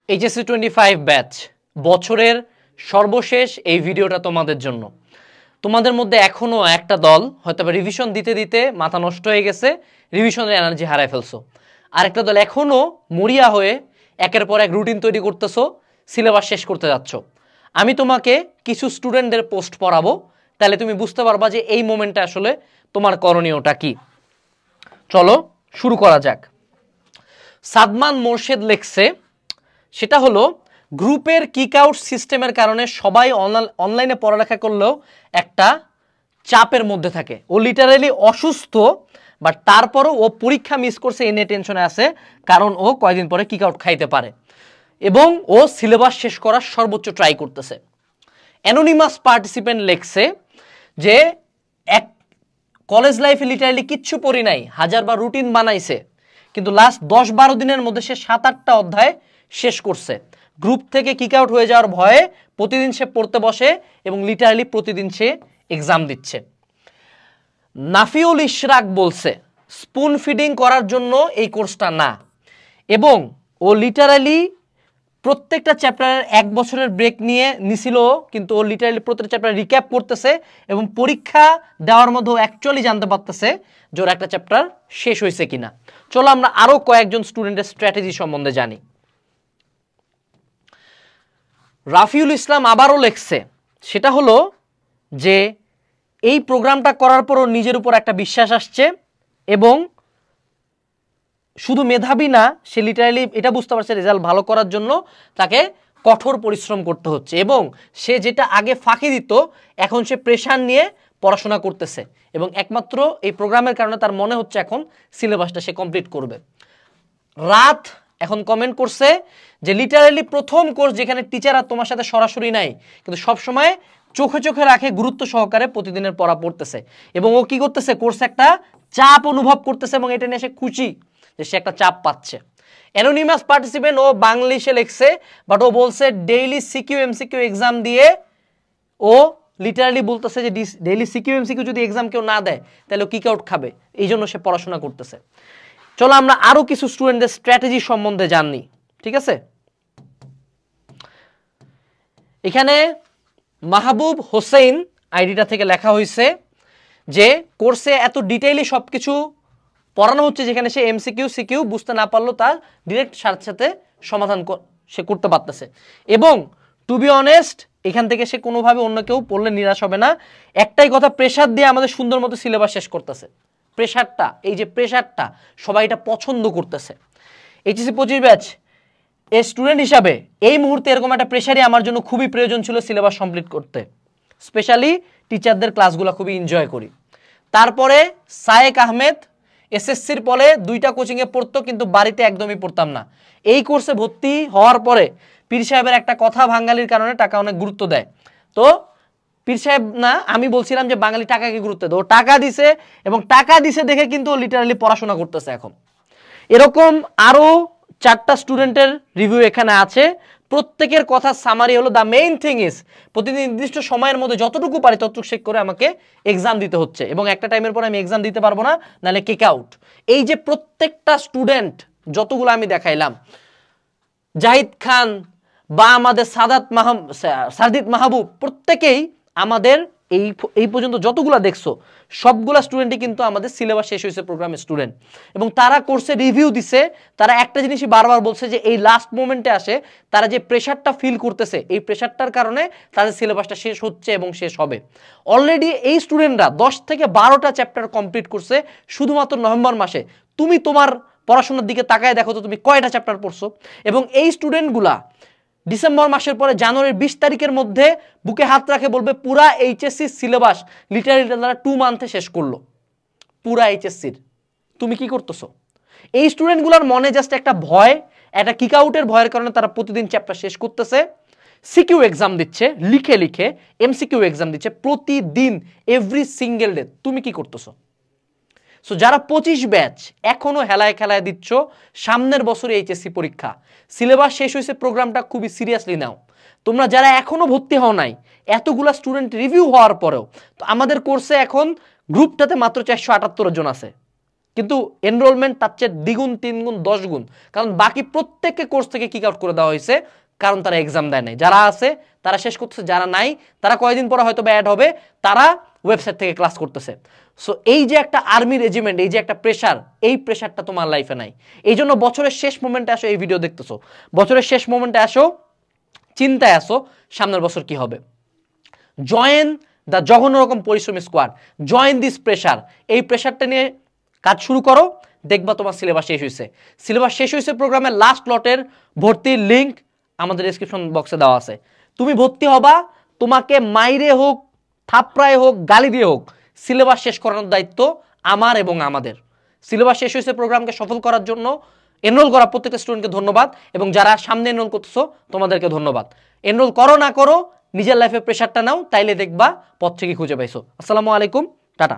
HSC 25 batch বছরের সর্বশেষ এই ভিডিওটা তোমাদের জন্য। তোমাদের মধ্যে এখনো একটা দল হয়তো রিভিশন দিতে দিতে মাথা নষ্ট হয়ে গেছে, রিভিশনের এনার্জি হারায় ফেলছো। আরেকটা দল এখনো মরিয়া হয়ে একের পর এক রুটিন তৈরি করতেছো, সিলেবাস শেষ করতে যাচ্ছ। আমি তোমাকে কিছু স্টুডেন্টদের পোস্ট পড়াবো, তাহলে তুমি বুঝতে পারবা যে এই মোমেন্টে আসলে তোমার করণীয়টা কি। চলো শুরু করা যাক। সাদমান মোর্শেদ লেখছে, সেটা হলো গ্রুপের কিক আউট সিস্টেমের কারণে সবাই অনলাইনে পড়ালেখা করলেও একটা চাপের মধ্যে থাকে। ও লিটারালি অসুস্থ, বাট তারপরও ও পরীক্ষা মিস করছে এ নিয়ে টেনশনে আছে, কারণ ও কয়েকদিন পরে কিক আউট খাইতে পারে এবং ও সিলেবাস শেষ করার সর্বোচ্চ ট্রাই করতেছে। অ্যানোনিমাস পার্টিসিপেন্ট লেখছে যে এক কলেজ লাইফে লিটারালি কিচ্ছু পড়ি নাই, হাজারবার রুটিন বানাইছে, কিন্তু লাস্ট 10-12 দিনের মধ্যে সে 7-8টা অধ্যায় শেষ করছে। গ্রুপ থেকে কিক আউট হয়ে যাওয়ার ভয়ে প্রতিদিন সে পড়তে বসে এবং লিটারালি প্রতিদিন সে এক্সাম দিচ্ছে। নাফিউল ইশরাক বলছে স্পুন ফিডিং করার জন্য এই কোর্সটা না, এবং ও লিটারালি প্রত্যেকটা চ্যাপ্টারের 1 বছরের ব্রেক নিয়ে নিছিল, কিন্তু ও লিটারালি প্রত্যেকটা চ্যাপ্টার রিক্যাপ করতেছে এবং পরীক্ষা দেওয়ার মধ্যে অ্যাকচুয়ালি জানতে পারতেছে যে ওর একটা চ্যাপ্টার শেষ হয়েছে কিনা। চলো আমরা আরো কয়েকজন স্টুডেন্টের স্ট্র্যাটেজি সম্বন্ধে জানি। রাফিউল ইসলাম আবারও লেখছে, সেটা হলো যে এই প্রোগ্রামটা করার পরও নিজের উপর একটা বিশ্বাস আসছে এবং শুধু মেধাবী না, সে লিটারালি এটা বুঝতে পারছে রেজাল্ট ভালো করার জন্য তাকে কঠোর পরিশ্রম করতে হচ্ছে, এবং সে যেটা আগে ফাঁকি দিত এখন সে প্রেশার নিয়ে পড়াশোনা করতেছে এবং একমাত্র এই প্রোগ্রামের কারণে তার মনে হচ্ছে এখন সিলেবাসটা সে কমপ্লিট করবে। রাত এখন কমেন্ট করছে যে লিটারালি প্রথম কোর্স যেখানে টিচার আর তোমার সাথে সরাসরি নাই, কিন্তু সবসময় চোখে চোখে রাখে, গুরুত্ব সহকারে প্রতিদিনের পড়া পড়তেছে এবং ও কি করতেছে, কোর্সে একটা চাপ অনুভব করতেছে এবং এটা নিয়ে সে খুশি যে সে একটা চাপ পাচ্ছে। অ্যানোনিমাস পার্টিসিপেন্ট ও বাংলিশে লিখছে, বাট ও বলছে ডেইলি সিকিউ এমসিকিউ এক্সাম দিয়ে ও লিটারালি বলতেছে যে ডেইলি সিকিউ এমসিকিউ যদি এক্সাম কেউ না দেয় তাহলে ও কিক আউট খাবে, এই জন্য সে পড়াশোনা করতেছে। চলো আমরা আরো কিছু স্টুডেন্টদের স্ট্র্যাটেজি সম্বন্ধে জানি, ঠিক আছে? এখানে মাহবুব হোসেন আইডিটা থেকে লেখা হয়েছে যে কোর্সে এত ডিটেইলি সবকিছু পড়ানো হচ্ছে যেখানে সে এমসিকিউ সিকিউ বুঝতে না পারলো তার ডিরেক্ট সাথে সাথে সমাধান সে করতে পারতেছে, এবং টু বি অনেস্ট এখান থেকে সে কোনোভাবে অন্য কেউ পড়লে নিরাশ হবে না। একটাই কথা, প্রেশার দিয়ে আমাদের সুন্দর মতো সিলেবাস শেষ করতেছে। প্রেশারটা, এই যে প্রেশারটা, সবাই এটা পছন্দ করতেছে। এইচএসসি 25 ব্যাচ এ স্টুডেন্ট হিসাবে এই মুহূর্তে এরকম একটা প্রেশারই আমার জন্য খুবই প্রয়োজন ছিল সিলেবাস কমপ্লিট করতে। স্পেশালি টিচারদের ক্লাসগুলো খুবই এনজয় করি। তারপরে সায়েক আহমেদ এসএসসির পরে 2টা কোচিংয়ে পড়তো, কিন্তু বাড়িতে একদমই পড়তাম না। এই কোর্সে ভর্তি হওয়ার পরে পীর সাহেবের একটা কথা বাঙালির কারণে টাকা অনেক গুরুত্ব দেয়। তো পীর সাহেব না, আমি বলছিলাম যে বাঙালি টাকাকে গুরুত্ব দেয়, ও টাকা দিছে এবং টাকা দিছে দেখে কিন্তু ও লিটারালি পড়াশোনা করতেছে এখন। এরকম আরো 4টা স্টুডেন্টের রিভিউ এখানে আছে। প্রত্যেকের কথা সামারি হলো দ্য মেইন থিং ইজ প্রতিদিন নির্দিষ্ট সময়ের মধ্যে যতটুকু পারি ততটুকু শেষ করে আমাকে এক্সাম দিতে হচ্ছে, এবং একটা টাইমের পরে আমি এক্সাম দিতে পারবো না, নাহলে কিক আউট। এই যে প্রত্যেকটা স্টুডেন্ট যতগুলো আমি দেখাইলাম, জাহিদ খান বা আমাদের সাদিত মাহবুব, প্রত্যেকেই আমাদের এই পর্যন্ত যতগুলা দেখছো সবগুলা স্টুডেন্টই কিন্তু আমাদের সিলেবাস শেষ হয়েছে প্রোগ্রামের স্টুডেন্ট, এবং তারা কোর্সে রিভিউ দিছে। তারা একটা জিনিসই বারবার বলছে যে এই লাস্ট মোমেন্টে আসে তারা যে প্রেশারটা ফিল করতেছে, এই প্রেশারটার কারণে তাদের সিলেবাসটা শেষ হচ্ছে এবং শেষ হবে। অলরেডি এই স্টুডেন্টরা 10 থেকে 12টা চ্যাপ্টার কমপ্লিট করছে শুধুমাত্র নভেম্বর মাসে। তুমি তোমার পড়াশোনার দিকে তাকায় দেখো তো তুমি কয়টা চ্যাপ্টার পড়ছো, এবং এই স্টুডেন্টগুলা ডিসেম্বর মাসের পরে জানুয়ারির 20 তারিখের মধ্যে বুকে হাত রাখে বলবে পুরা এইচএসসি সিলেবাস লিটারালি তারা 2 মান্থে শেষ করলো পুরা এইচএসসির। তুমি কি করতেছো? এই স্টুডেন্টগুলোর মনে জাস্ট একটা ভয়, একটা কিক আউটের ভয়ের কারণে তারা প্রতিদিন চ্যাপ্টার শেষ করতেছে, সিকিউ এক্সাম দিচ্ছে, লিখে লিখে এমসিকিউ এক্সাম দিচ্ছে প্রতিদিন, এভরি সিঙ্গেল ডে। তুমি কি করতেছো? সো যারা 25 ব্যাচ এখনো হেলায় খেলায় দিচ্ছ, সামনের বছরে এইচএসসি পরীক্ষা, সিলেবাস শেষ হয়েছে, প্রোগ্রামটা খুবই সিরিয়াসলি নাও। তোমরা যারা এখনো ভর্তি হও নাই, এতগুলা স্টুডেন্ট রিভিউ হওয়ার পরেও, তো আমাদের কোর্সে এখন গ্রুপটাতে মাত্র 478 জন আছে, কিন্তু এনরোলমেন্ট তার চেয়ে দ্বিগুণ 3 গুণ 10 গুণ, কারণ বাকি প্রত্যেককে কোর্স থেকে কিক আউট করে দেওয়া হয়েছে, কারণ তারা এক্সাম দেয় নাই। যারা আছে তারা শেষ করতেছে, যারা নাই তারা কয়েকদিন পরে হয়তো বা অ্যাড হবে, তারা ওয়েবসাইট থেকে ক্লাস করতেছে। সো এই যে একটা আর্মি রেজিমেন্ট, এই যে একটা প্রেশার, এই প্রেশারটা তোমার লাইফে নাই। এই জন্য বছরের শেষ মোমেন্টে আসো, এই ভিডিও দেখতেছো, বছরের শেষ মোমেন্টে আসো, চিন্তায় আসো সামনের বছর কি হবে। জয়েন দ্য জঘন্য রকম পরিশ্রমী স্কোয়াড, জয়েন দিস প্রেশার, এই প্রেশারটা নিয়ে কাজ শুরু করো, দেখবা তোমার সিলেবাস শেষ হয়েছে। সিলেবাস শেষ হয়েছে প্রোগ্রামের লাস্ট লটের ভর্তির লিঙ্ক আমাদের ডেসক্রিপশন বক্সে দেওয়া আছে। তুমি ভর্তি হবা, তোমাকে মাইরে হোক, থাপড়ায় হোক, গালি দিয়ে হোক, সিলেবাস শেষ করানোর দায়িত্ব আমার এবং আমাদের। সিলেবাস শেষ হয়েছে, প্রোগ্রামকে সফল করার জন্য এনরোল করা প্রত্যেকটা স্টুডেন্টকে ধন্যবাদ, এবং যারা সামনে এনরোল করতেছো তোমাদেরকে ধন্যবাদ। এনরোল করো না করো, নিজের লাইফে প্রেশারটা নাও, তাইলে দেখবা পথ থেকে খুঁজে পাইছো। আসসালামু আলাইকুম, টাটা।